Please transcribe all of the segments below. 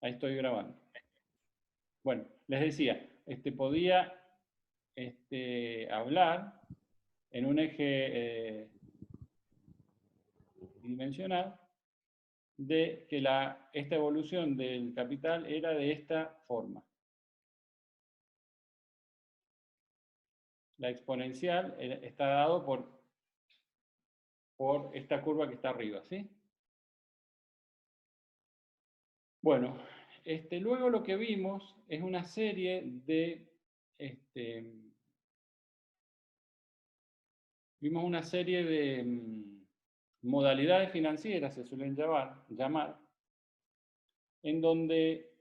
Ahí estoy grabando. Bueno, les decía, podía hablar en un eje dimensional de que esta evolución del capital era de esta forma. La exponencial está dado por esta curva que está arriba, ¿sí? Bueno, luego lo que vimos es una serie de vimos una serie de modalidades financieras, se suelen llamar, en donde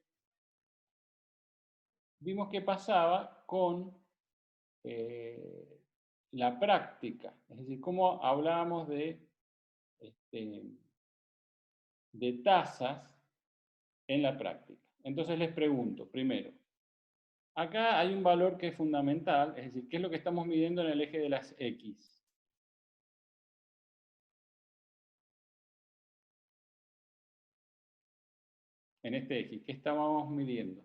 vimos qué pasaba con la práctica, es decir, cómo hablábamos de tasas en la práctica. Entonces les pregunto, primero, acá hay un valor que es fundamental, es decir, ¿qué es lo que estamos midiendo en el eje de las X? En este eje, ¿qué estábamos midiendo?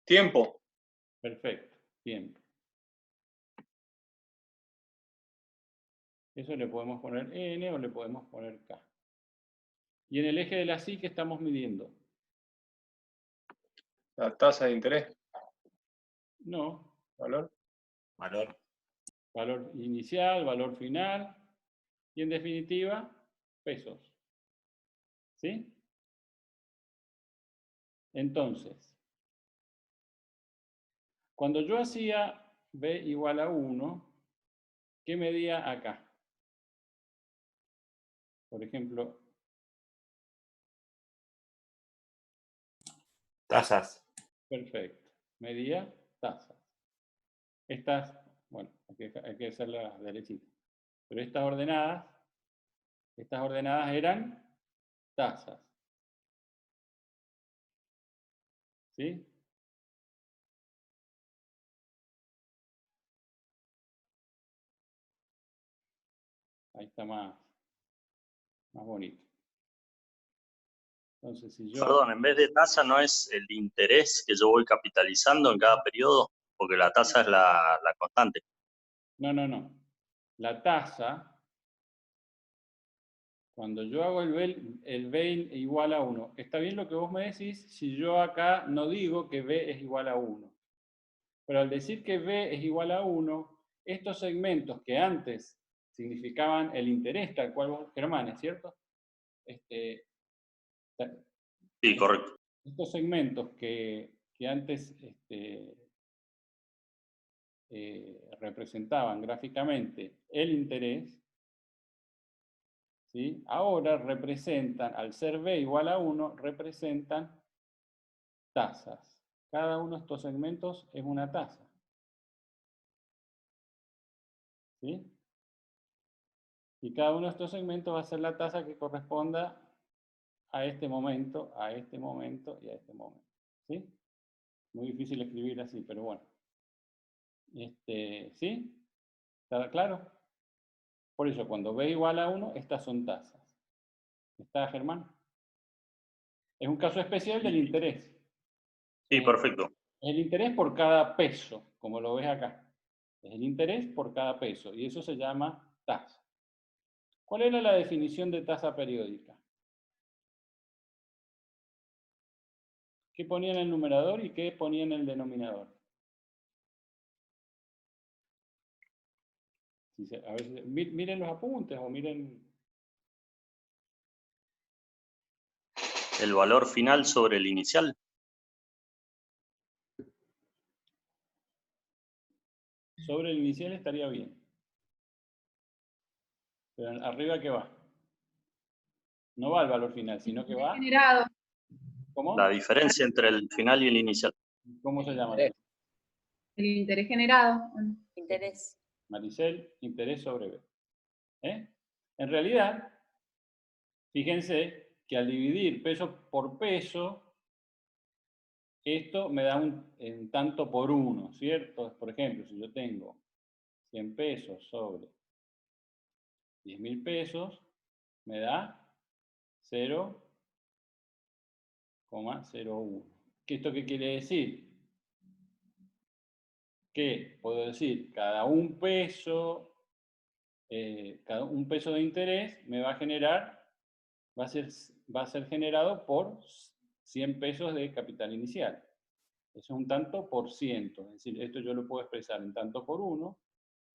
Tiempo. Perfecto, tiempo. Eso le podemos poner N o le podemos poner K. Y en el eje de la Y, ¿qué estamos midiendo? La tasa de interés. No. Valor. Valor. Valor inicial, valor final. Y en definitiva, pesos. ¿Sí? Entonces, cuando yo hacía B igual a 1, ¿qué medía acá? Por ejemplo, Tasas. perfecto. Medía tasas. Estas, bueno, hay que hacerlas derechitas. Pero estas ordenadas eran tasas. ¿Sí? Ahí está más bonito. Entonces, si yo... Perdón, en vez de tasa no es el interés que yo voy capitalizando en cada periodo, porque la tasa es la constante. No. La tasa, cuando yo hago el B igual a 1, está bien lo que vos me decís si yo acá no digo que B es igual a 1. Pero al decir que B es igual a 1, estos segmentos que antes significaban el interés, tal cual vos, Germán, ¿es cierto? Sí, correcto. Estos segmentos que antes representaban gráficamente el interés, ¿sí? Ahora representan, al ser B igual a 1, representan tasas. Cada uno de estos segmentos es una tasa. ¿Sí? Y cada uno de estos segmentos va a ser la tasa que corresponda a este momento, a este momento y a este momento. ¿Sí? Muy difícil escribir así, pero bueno. ¿Sí? ¿Está claro? Por eso, cuando B igual a 1, estas son tasas. ¿Está, Germán? Es un caso especial del interés. Sí, perfecto. El interés por cada peso, como lo ves acá. Es el interés por cada peso, y eso se llama tasa. ¿Cuál era la definición de tasa periódica? ¿Qué ponía en el numerador y qué ponía en el denominador? A ver, miren los apuntes o miren... El valor final sobre el inicial. Sobre el inicial estaría bien. Pero arriba, ¿qué va? No va el valor final, sino que va... Generado. ¿Cómo? La diferencia entre el final y el inicial. ¿Cómo se llama? El interés generado. Interés. Maricel, interés sobre B. En realidad, fíjense que al dividir peso por peso, esto me da un tanto por uno, ¿cierto? Por ejemplo, si yo tengo 100 pesos sobre 10.000 pesos, me da 0,01. ¿Esto qué quiere decir? Que puedo decir, cada un peso de interés me va a generar, va a ser generado por 100 pesos de capital inicial. Eso es un tanto por ciento, es decir, esto yo lo puedo expresar en tanto por uno,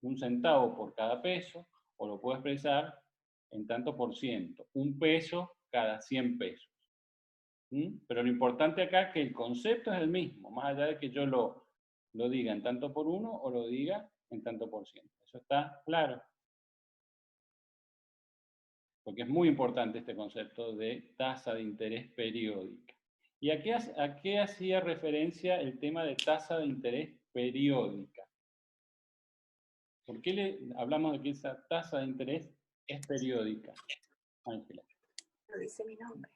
un centavo por cada peso, o lo puedo expresar en tanto por ciento, un peso cada 100 pesos. Pero lo importante acá es que el concepto es el mismo, más allá de que yo lo diga en tanto por uno o lo diga en tanto por ciento. ¿Eso está claro? Porque es muy importante este concepto de tasa de interés periódica. ¿Y a qué hacía referencia el tema de tasa de interés periódica? ¿Por qué hablamos de que esa tasa de interés es periódica? Ángela. No dice mi nombre.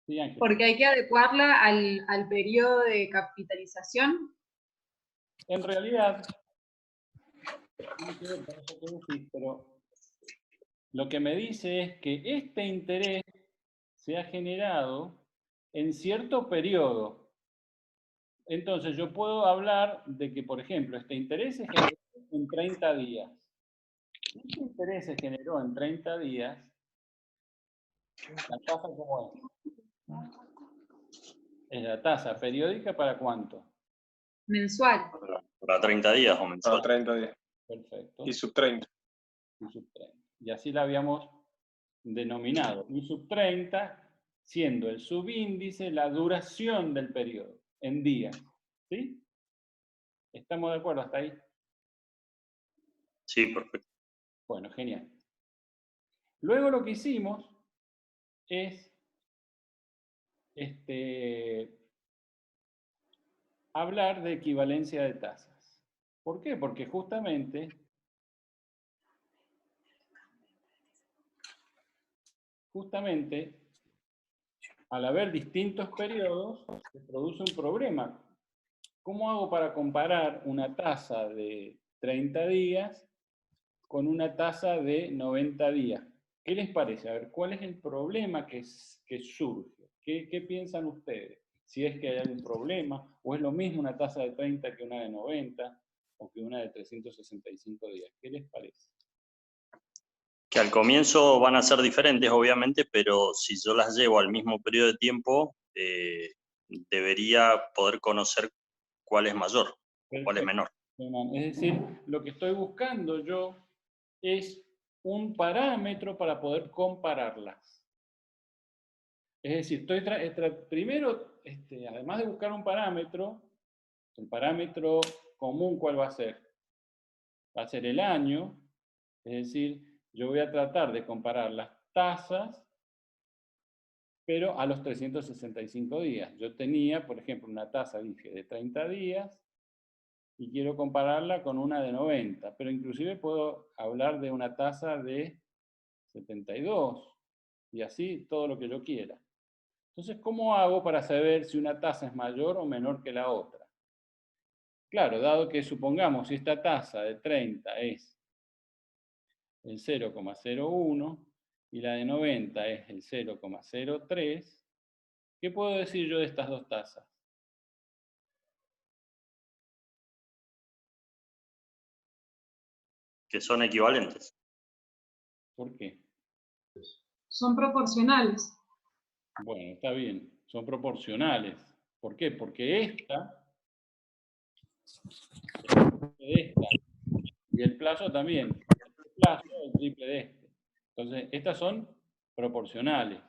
Sí, Ángela. Porque hay que adecuarla al periodo de capitalización. En realidad, no quiero por eso que decís, pero lo que me dice es que este interés se ha generado en cierto periodo. Entonces yo puedo hablar de que, por ejemplo, este interés se generó en 30 días. Este interés se generó en 30 días. ¿La tasa cómo es? Es la tasa periódica ¿para cuánto? Mensual. Para 30 días o mensual. 30 días. Perfecto. Y sub 30. Y sub 30. Y así la habíamos denominado. Y sub 30 siendo el subíndice la duración del periodo, en días. ¿Sí? ¿Estamos de acuerdo hasta ahí? Sí, perfecto. Bueno, genial. Luego lo que hicimos es hablar de equivalencia de tasas. ¿Por qué? Porque justamente al haber distintos periodos se produce un problema. ¿Cómo hago para comparar una tasa de 30 días con una tasa de 90 días? ¿Qué les parece? A ver, ¿cuál es el problema que surge? ¿Qué piensan ustedes? Si es que hay algún problema, o es lo mismo una tasa de 30 que una de 90, o que una de 365 días. ¿Qué les parece? Que al comienzo van a ser diferentes, obviamente, pero si yo las llevo al mismo periodo de tiempo, debería poder conocer cuál es mayor, cuál es menor. Es decir, lo que estoy buscando yo es un parámetro para poder compararlas. Es decir, primero, además de buscar un parámetro, el parámetro común, ¿cuál va a ser? Va a ser el año, es decir, yo voy a tratar de comparar las tasas, pero a los 365 días. Yo tenía, por ejemplo, una tasa, dije, de 30 días, y quiero compararla con una de 90, pero inclusive puedo hablar de una tasa de 72, y así todo lo que yo quiera. Entonces, ¿cómo hago para saber si una tasa es mayor o menor que la otra? Claro, dado que supongamos si esta tasa de 30 es el 0,01 y la de 90 es el 0,03, ¿qué puedo decir yo de estas dos tasas? Que son equivalentes. ¿Por qué? Son proporcionales. Bueno, está bien, son proporcionales. ¿Por qué? Porque esta de esta y el plazo también. El plazo es el triple de este. Entonces, estas son proporcionales.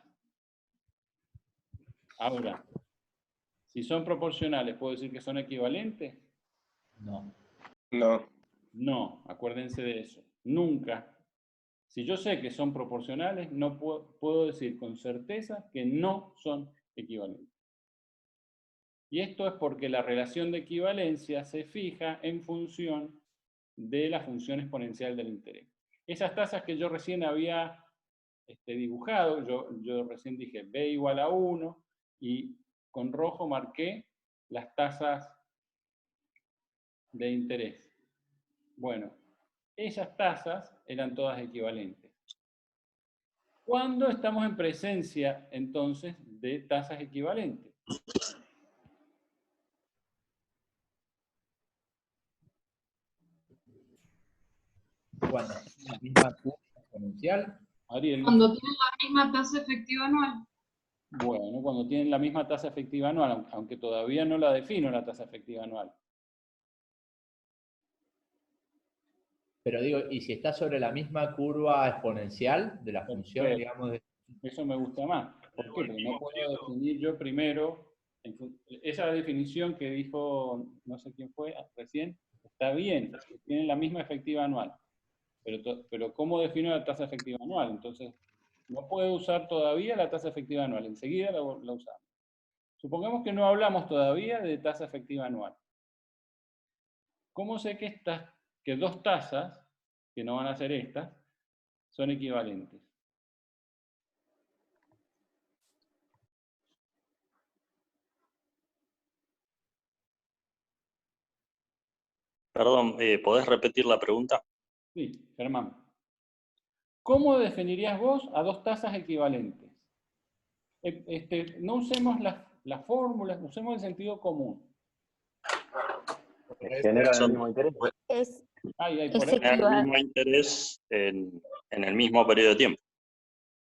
Ahora, si son proporcionales, ¿puedo decir que son equivalentes? No. No. No, acuérdense de eso. Nunca. Si yo sé que son proporcionales, no puedo decir con certeza que no son equivalentes. Y esto es porque la relación de equivalencia se fija en función de la función exponencial del interés. Esas tasas que yo recién había dibujado, yo recién dije B igual a 1, y con rojo marqué las tasas de interés. Bueno, esas tasas eran todas equivalentes. ¿Cuándo estamos en presencia, entonces, de tasas equivalentes? Cuando tiene la misma curva exponencial. Ariel, Cuando tienen la misma tasa efectiva anual. bueno, cuando tienen la misma tasa efectiva anual, aunque todavía no la defino la tasa efectiva anual. Pero digo, ¿y si está sobre la misma curva exponencial de la función, Perfecto. digamos? Eso me gusta más. ¿Por qué? Porque no puedo definir yo primero, esa definición que dijo, no sé quién fue recién, está bien, tienen la misma efectiva anual. Pero ¿cómo defino la tasa efectiva anual? Entonces, no puedo usar todavía la tasa efectiva anual, enseguida la usamos. Supongamos que no hablamos todavía de tasa efectiva anual. ¿Cómo sé que dos tasas, que no van a ser estas, son equivalentes? Perdón, ¿podés repetir la pregunta? Sí, Germán. ¿Cómo definirías vos a dos tasas equivalentes? No usemos las fórmulas, usemos el sentido común. Generan el Son- mismo interés. Es Por Es ahí. Tener el mismo interés en el mismo periodo de tiempo.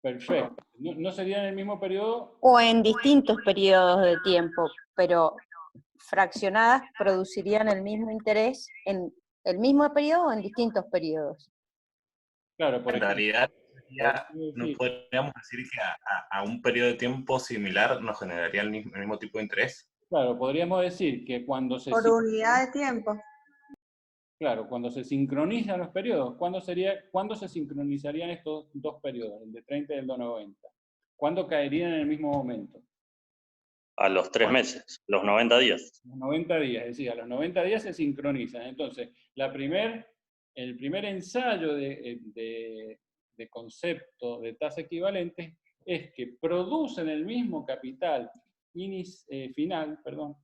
Perfecto. No sería en el mismo periodo. o en distintos periodos de tiempo, pero fraccionadas producirían el mismo interés en el mismo periodo o en distintos periodos. Claro, por En ejemplo. realidad, no Sí, podríamos decir que a un periodo de tiempo similar nos generaría el mismo tipo de interés. claro, podríamos decir que cuando se Por unidad de tiempo. claro, cuando se sincronizan los periodos, ¿cuándo se sincronizarían estos dos periodos, el de 30 y el de 90? ¿Cuándo caerían en el mismo momento? A los 3 meses, los 90 días. Los 90 días, es decir, a los 90 días se sincronizan. Entonces, el primer ensayo de concepto de tasa equivalente es que producen el mismo capital final, perdón.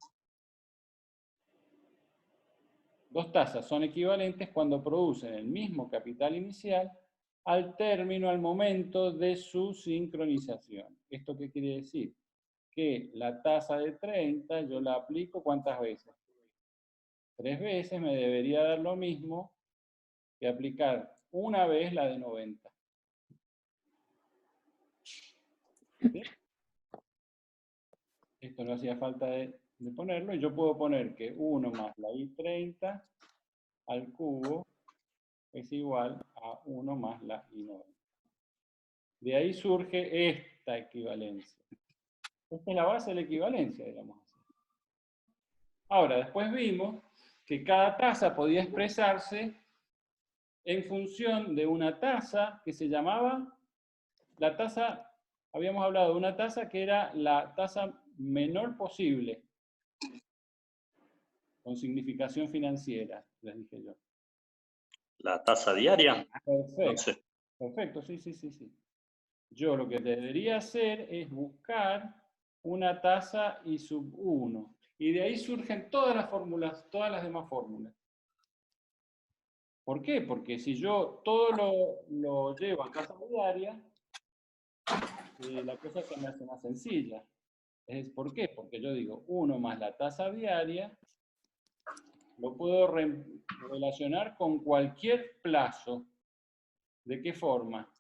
Dos tasas son equivalentes cuando producen el mismo capital inicial al término, al momento de su sincronización. ¿Esto qué quiere decir? Que la tasa de 30 yo la aplico ¿cuántas veces? 3 veces, me debería dar lo mismo que aplicar una vez la de 90. ¿Sí? Esto no hacía falta de ponerlo, y yo puedo poner que 1 más la I30 al cubo es igual a 1 más la I90. De ahí surge esta equivalencia. Esta es la base de la equivalencia, digamos así. Ahora, después vimos que cada tasa podía expresarse en función de una tasa que se llamaba la tasa, habíamos hablado de una tasa que era la tasa menor posible, con significación financiera, les dije yo. La tasa diaria, Perfecto, no sé. perfecto, sí. Yo lo que debería hacer es buscar una tasa I sub 1. Y de ahí surgen todas las fórmulas, todas las demás fórmulas. ¿Por qué? Porque si yo todo lo llevo a tasa diaria, la cosa se me hace más sencilla. ¿Por qué? Porque yo digo 1 más la tasa diaria, lo puedo relacionar con cualquier plazo. ¿De qué forma?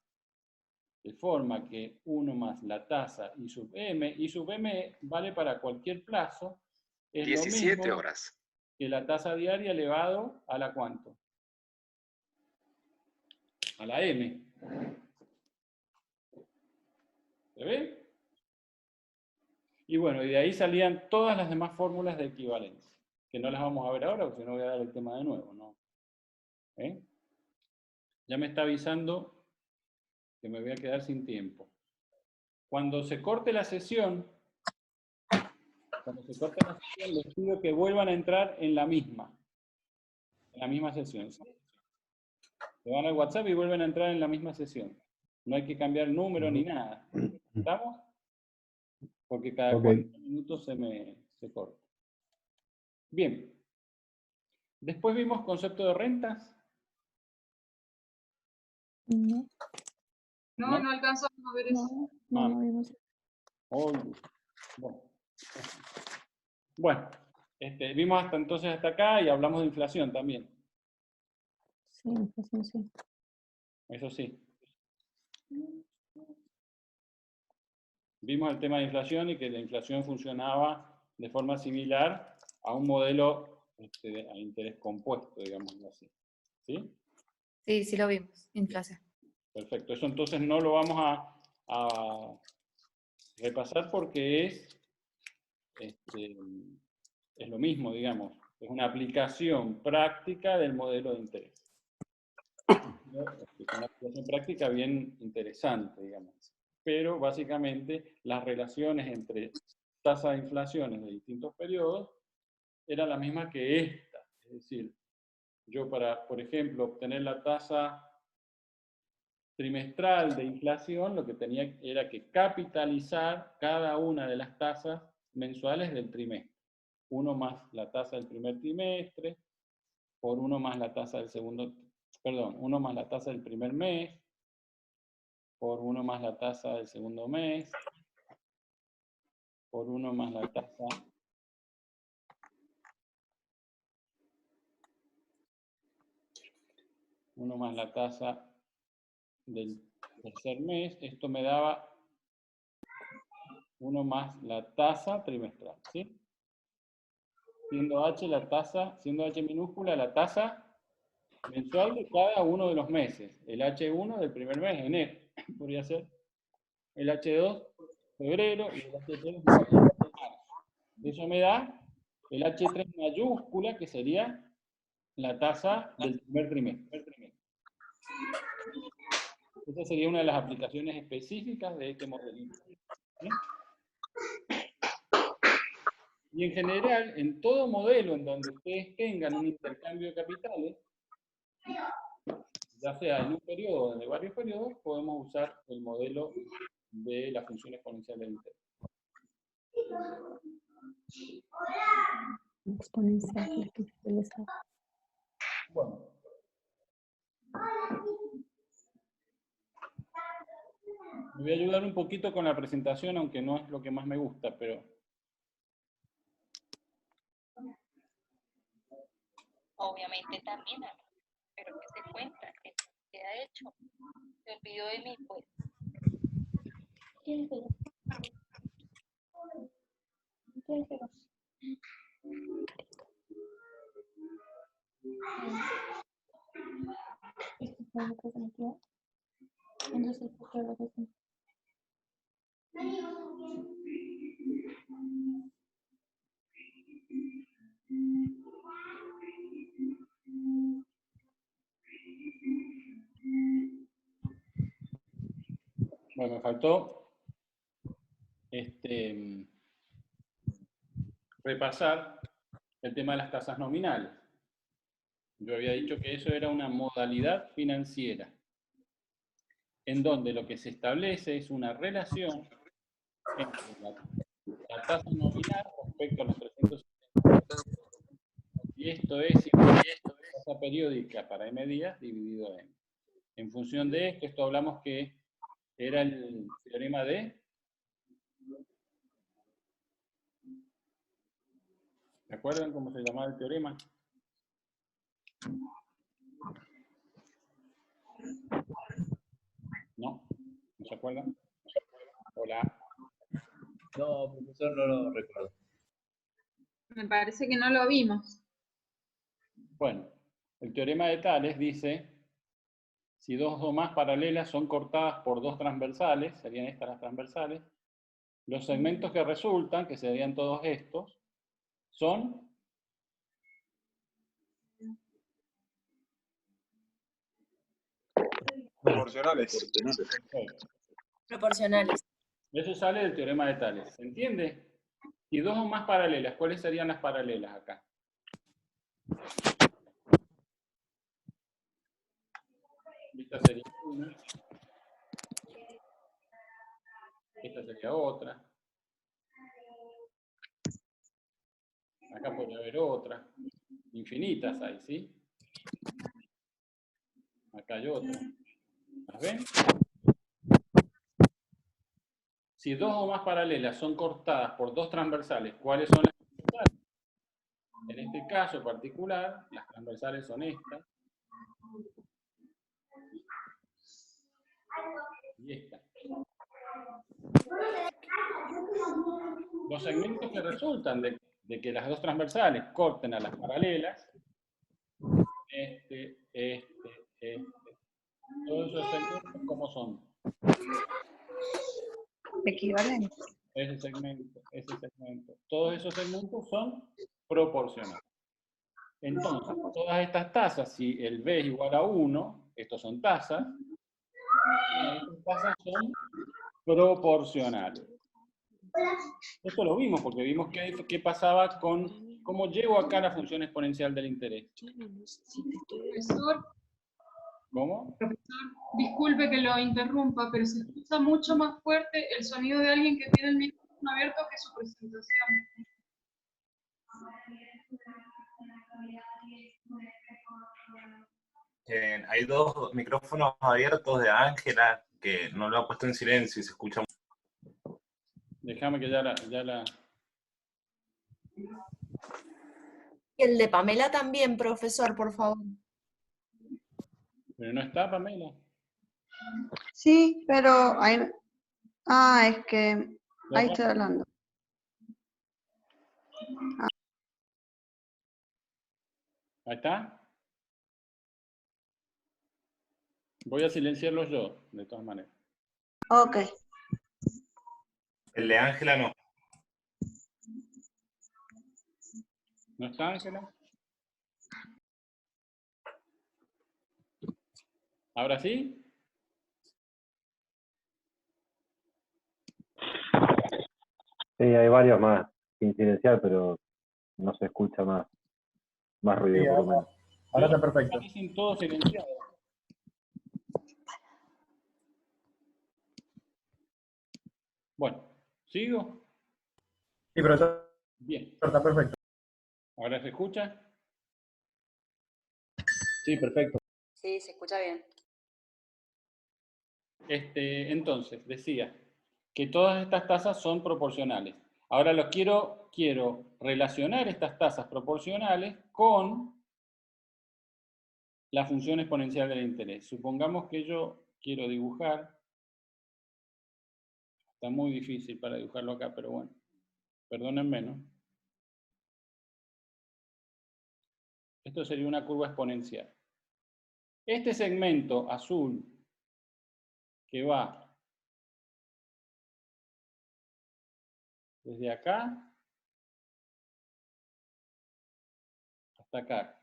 De forma que 1 más la tasa I sub m vale para cualquier plazo, es 17 lo mismo horas. que la tasa diaria elevado a la ¿cuánto? A la m. ¿Se ve? Y bueno, y de ahí salían todas las demás fórmulas de equivalencia, que no las vamos a ver ahora, porque si no voy a dar el tema de nuevo, ¿no? ¿Eh? Ya me está avisando que me voy a quedar sin tiempo. Cuando se corte la sesión, les pido que vuelvan a entrar en la misma sesión. ¿Sí? Se van al WhatsApp y vuelven a entrar en la misma sesión. No hay que cambiar número ni nada. ¿Estamos? Porque cada 40 minutos se corta. Bien. Después vimos concepto de rentas. No, No, no alcanzamos a ver eso. no vimos. Oh, bueno, vimos hasta entonces hasta acá y hablamos de inflación también. Sí, inflación, sí. Eso sí. Vimos el tema de inflación y que la inflación funcionaba de forma similar a un modelo a interés compuesto, digamos así. ¿Sí? Sí, sí lo vimos, inflación. Perfecto. Eso entonces no lo vamos a repasar porque es lo mismo, digamos. Es una aplicación práctica del modelo de interés. Una aplicación práctica bien interesante, digamos. Pero básicamente las relaciones entre tasas de inflación de distintos periodos eran las mismas que esta. Es decir, yo para, por ejemplo, obtener la tasa trimestral de inflación, lo que tenía era que capitalizar cada una de las tasas mensuales del trimestre. Uno más la tasa del primer trimestre, por uno más la tasa del segundo, perdón, uno más la tasa del primer mes, por uno más la tasa del segundo mes, por uno más la tasa del tercer mes. Esto me daba uno más la tasa trimestral, ¿sí? Siendo H la tasa, siendo H minúscula la tasa mensual de cada uno de los meses. El H1 del primer mes, enero, podría ser. El H2, febrero, y el H3, marzo. Eso me da el H3 mayúscula, que sería la tasa del primer trimestre. Esa sería una de las aplicaciones específicas de este modelito. ¿Sí? Y en general, en todo modelo en donde ustedes tengan un intercambio de capitales, ya sea en un periodo o en varios periodos, podemos usar el modelo de la función exponencial del interés. Exponencial. Bueno. Me voy a ayudar un poquito con la presentación, aunque no es lo que más me gusta, pero... Obviamente también, pero que se cuenta, que queda hecho. Se olvidó de mí, pues. Bueno, me faltó repasar el tema de las tasas nominales. Yo había dicho que eso era una modalidad financiera, en donde lo que se establece es una relación entre la tasa nominal respecto a los 360. Y esto es igual a la tasa periódica para m días dividido en. En función de esto hablamos que era el teorema de... ¿Se acuerdan cómo se llamaba el teorema? ¿No? ¿No se acuerdan? Hola. No, profesor, no lo recuerdo. Me parece que no lo vimos. Bueno, el teorema de Tales dice, si dos o más paralelas son cortadas por dos transversales, serían estas las transversales, los segmentos que resultan, que serían todos estos, son... Proporcionales. Proporcionales. Eso sale del teorema de Tales. ¿Se entiende? Si dos o más paralelas, ¿cuáles serían las paralelas acá? Esta sería una. Esta sería otra. Acá podría haber otra. Infinitas hay, ¿sí? Acá hay otra. ¿Las ven? Si dos o más paralelas son cortadas por dos transversales, ¿cuáles son las transversales? En este caso particular, las transversales son estas y esta. Los segmentos que resultan de que las dos transversales corten a las paralelas, todos esos segmentos, ¿cómo son? Equivalente. Ese segmento, todos esos segmentos son proporcionales. Entonces, todas estas tasas, si el B es igual a 1, estos son tasas, estas tasas son proporcionales. Esto lo vimos, porque vimos qué pasaba con cómo llevo acá la función exponencial del interés. Profesor, ¿Cómo? disculpe que lo interrumpa, pero se escucha mucho más fuerte el sonido de alguien que tiene el micrófono abierto que su presentación. Hay dos micrófonos abiertos de Ángela que no lo ha puesto en silencio y se escucha. Déjame que ya la... Y el de Pamela también, profesor, por favor. Pero no está, Pamela. Sí, pero ahí... Ah, es que ahí estoy hablando. Ahí está. Voy a silenciarlos yo, de todas maneras. Ok. El de Ángela no. ¿No está, Ángela? ¿Ahora sí? Sí, hay varios más sin silenciar, pero no se escucha más ruido, por lo menos. Ahora está perfecto. Parecen todos silenciados. Bueno, ¿sigo? Sí, pero está, Bien. está perfecto. ¿Ahora se escucha? Sí, perfecto. Sí, se escucha bien. Entonces, decía que todas estas tasas son proporcionales. Ahora quiero relacionar estas tasas proporcionales con la función exponencial del interés. Supongamos que yo quiero dibujar. Está muy difícil para dibujarlo acá, pero bueno, perdónenme, ¿no? Esto sería una curva exponencial. Este segmento azul que va desde acá hasta acá,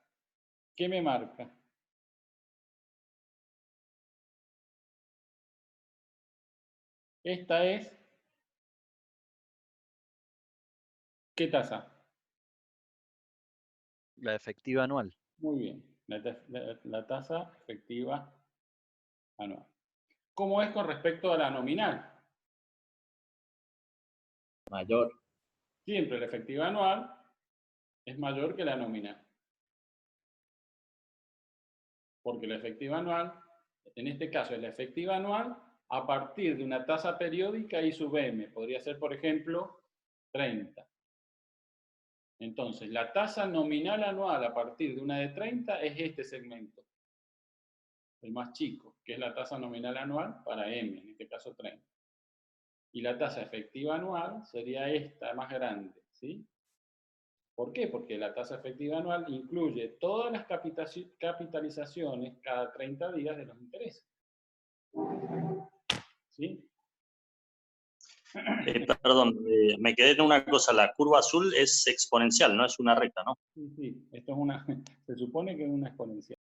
¿qué me marca? Esta es, ¿qué tasa? La efectiva anual. Muy bien, la tasa efectiva anual. ¿Cómo es con respecto a la nominal? Mayor. Siempre la efectiva anual es mayor que la nominal. Porque la efectiva anual, en este caso es la efectiva anual a partir de una tasa periódica I sub m. Podría ser, por ejemplo, 30. Entonces, la tasa nominal anual a partir de una de 30 es este segmento, el más chico, que es la tasa nominal anual para m, en este caso 30. Y la tasa efectiva anual sería esta, más grande, ¿sí? ¿Por qué? Porque la tasa efectiva anual incluye todas las capitalizaciones cada 30 días de los intereses. ¿Sí? Perdón, me quedé en una cosa. La curva azul es exponencial, no es una recta, ¿no? Sí, esto es se supone que es una exponencial.